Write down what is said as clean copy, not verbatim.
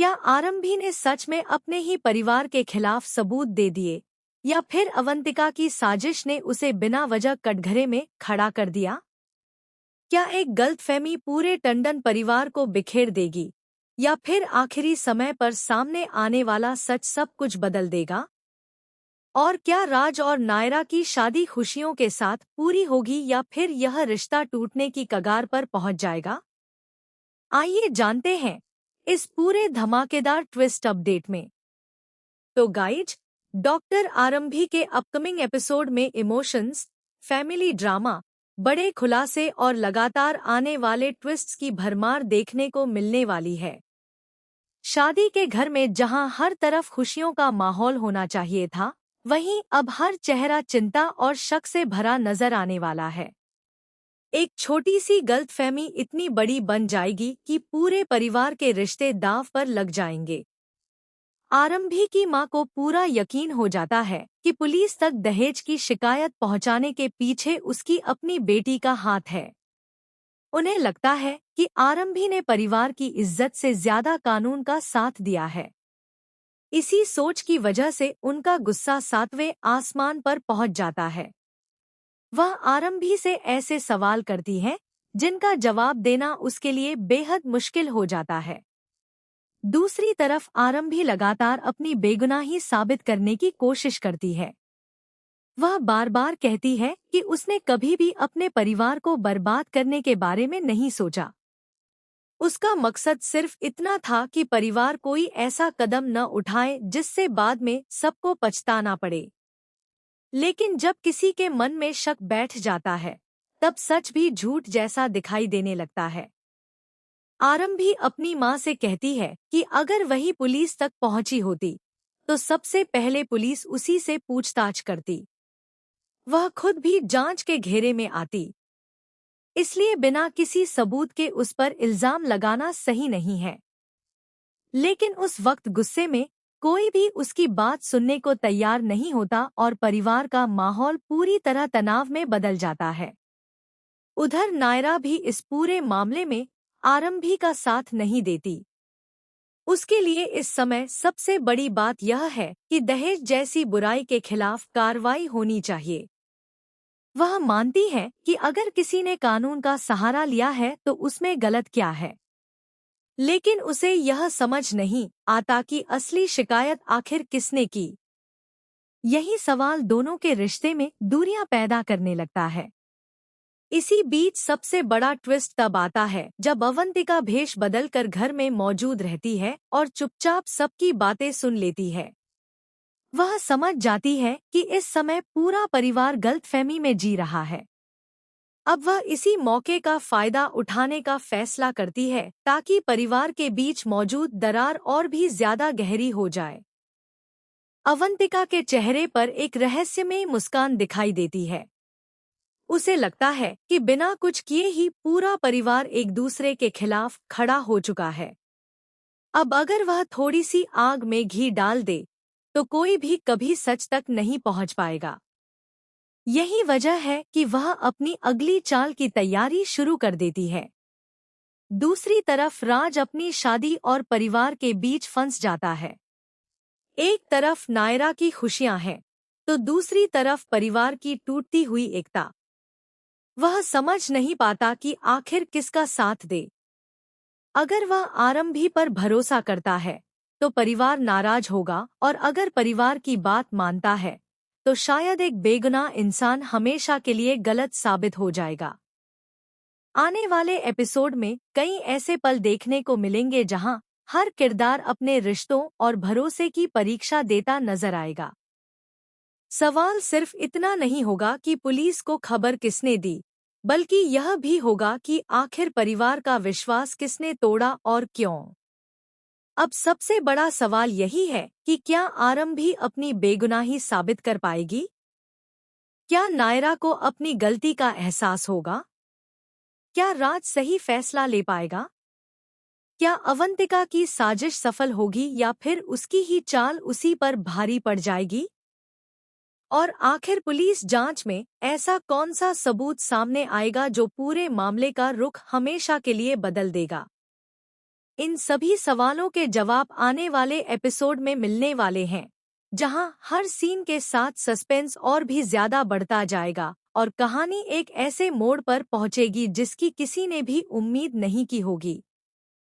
क्या आरंभी ने सच में अपने ही परिवार के खिलाफ सबूत दे दिए, या फिर अवंतिका की साजिश ने उसे बिना वजह कटघरे में खड़ा कर दिया? क्या एक गलतफहमी पूरे टंडन परिवार को बिखेर देगी, या फिर आखिरी समय पर सामने आने वाला सच सब कुछ बदल देगा? और क्या राज और नायरा की शादी खुशियों के साथ पूरी होगी, या फिर यह रिश्ता टूटने की कगार पर पहुंच जाएगा? आइए जानते हैं इस पूरे धमाकेदार ट्विस्ट अपडेट में। तो गाइज, डॉक्टर आरंभी के अपकमिंग एपिसोड में इमोशंस, फैमिली ड्रामा, बड़े खुलासे और लगातार आने वाले ट्विस्ट्स की भरमार देखने को मिलने वाली है। शादी के घर में जहां हर तरफ खुशियों का माहौल होना चाहिए था, वहीं अब हर चेहरा चिंता और शक से भरा नजर आने वाला है। एक छोटी सी गलतफहमी इतनी बड़ी बन जाएगी कि पूरे परिवार के रिश्ते दांव पर लग जाएंगे। आरंभी की मां को पूरा यकीन हो जाता है कि पुलिस तक दहेज की शिकायत पहुंचाने के पीछे उसकी अपनी बेटी का हाथ है। उन्हें लगता है कि आरंभी ने परिवार की इज्जत से ज्यादा कानून का साथ दिया है। इसी सोच की वजह से उनका गुस्सा 7वें आसमान पर पहुंच जाता है। वह आरंभी से ऐसे सवाल करती है जिनका जवाब देना उसके लिए बेहद मुश्किल हो जाता है। दूसरी तरफ आरंभी लगातार अपनी बेगुनाही साबित करने की कोशिश करती है। वह बार बार कहती है कि उसने कभी भी अपने परिवार को बर्बाद करने के बारे में नहीं सोचा। उसका मकसद सिर्फ इतना था कि परिवार कोई ऐसा कदम न उठाए जिससे बाद में सबको पछताना पड़े। लेकिन जब किसी के मन में शक बैठ जाता है, तब सच भी झूठ जैसा दिखाई देने लगता है। आरंभी अपनी मां से कहती है कि अगर वही पुलिस तक पहुंची होती, तो सबसे पहले पुलिस उसी से पूछताछ करती। वह खुद भी जांच के घेरे में आती। इसलिए बिना किसी सबूत के उस पर इल्जाम लगाना सही नहीं है। लेकिन उस वक्त गुस्से में कोई भी उसकी बात सुनने को तैयार नहीं होता और परिवार का माहौल पूरी तरह तनाव में बदल जाता है। उधर नायरा भी इस पूरे मामले में आरंभी का साथ नहीं देती। उसके लिए इस समय सबसे बड़ी बात यह है कि दहेज जैसी बुराई के खिलाफ कार्रवाई होनी चाहिए। वह मानती है कि अगर किसी ने कानून का सहारा लिया है तो उसमें गलत क्या है। लेकिन उसे यह समझ नहीं आता कि असली शिकायत आखिर किसने की। यही सवाल दोनों के रिश्ते में दूरियां पैदा करने लगता है। इसी बीच सबसे बड़ा ट्विस्ट तब आता है जब अवंतिका भेष बदलकर घर में मौजूद रहती है और चुपचाप सबकी बातें सुन लेती है। वह समझ जाती है कि इस समय पूरा परिवार गलतफहमी में जी रहा है। अब वह इसी मौके का फायदा उठाने का फैसला करती है ताकि परिवार के बीच मौजूद दरार और भी ज्यादा गहरी हो जाए। अवंतिका के चेहरे पर एक रहस्यमयी मुस्कान दिखाई देती है। उसे लगता है कि बिना कुछ किए ही पूरा परिवार एक दूसरे के खिलाफ खड़ा हो चुका है। अब अगर वह थोड़ी सी आग में घी डाल दे, तो कोई भी कभी सच तक नहीं पहुंच पाएगा। यही वजह है कि वह अपनी अगली चाल की तैयारी शुरू कर देती है। दूसरी तरफ राज अपनी शादी और परिवार के बीच फंस जाता है। एक तरफ नायरा की खुशियां हैं, तो दूसरी तरफ परिवार की टूटती हुई एकता। वह समझ नहीं पाता कि आखिर किसका साथ दे। अगर वह आरंभी पर भरोसा करता है, तो परिवार नाराज होगा, और अगर परिवार की बात मानता है, तो शायद एक बेगुनाह इंसान हमेशा के लिए गलत साबित हो जाएगा। आने वाले एपिसोड में कई ऐसे पल देखने को मिलेंगे जहां हर किरदार अपने रिश्तों और भरोसे की परीक्षा देता नजर आएगा। सवाल सिर्फ इतना नहीं होगा कि पुलिस को खबर किसने दी, बल्कि यह भी होगा कि आखिर परिवार का विश्वास किसने तोड़ा और क्यों। अब सबसे बड़ा सवाल यही है कि क्या आरंभी अपनी बेगुनाही साबित कर पाएगी? क्या नायरा को अपनी गलती का एहसास होगा? क्या राज सही फैसला ले पाएगा? क्या अवंतिका की साजिश सफल होगी, या फिर उसकी ही चाल उसी पर भारी पड़ जाएगी? और आखिर पुलिस जांच में ऐसा कौन सा सबूत सामने आएगा जो पूरे मामले का रुख हमेशा के लिए बदल देगा? इन सभी सवालों के जवाब आने वाले एपिसोड में मिलने वाले हैं, जहां हर सीन के साथ सस्पेंस और भी ज्यादा बढ़ता जाएगा और कहानी एक ऐसे मोड़ पर पहुंचेगी जिसकी किसी ने भी उम्मीद नहीं की होगी।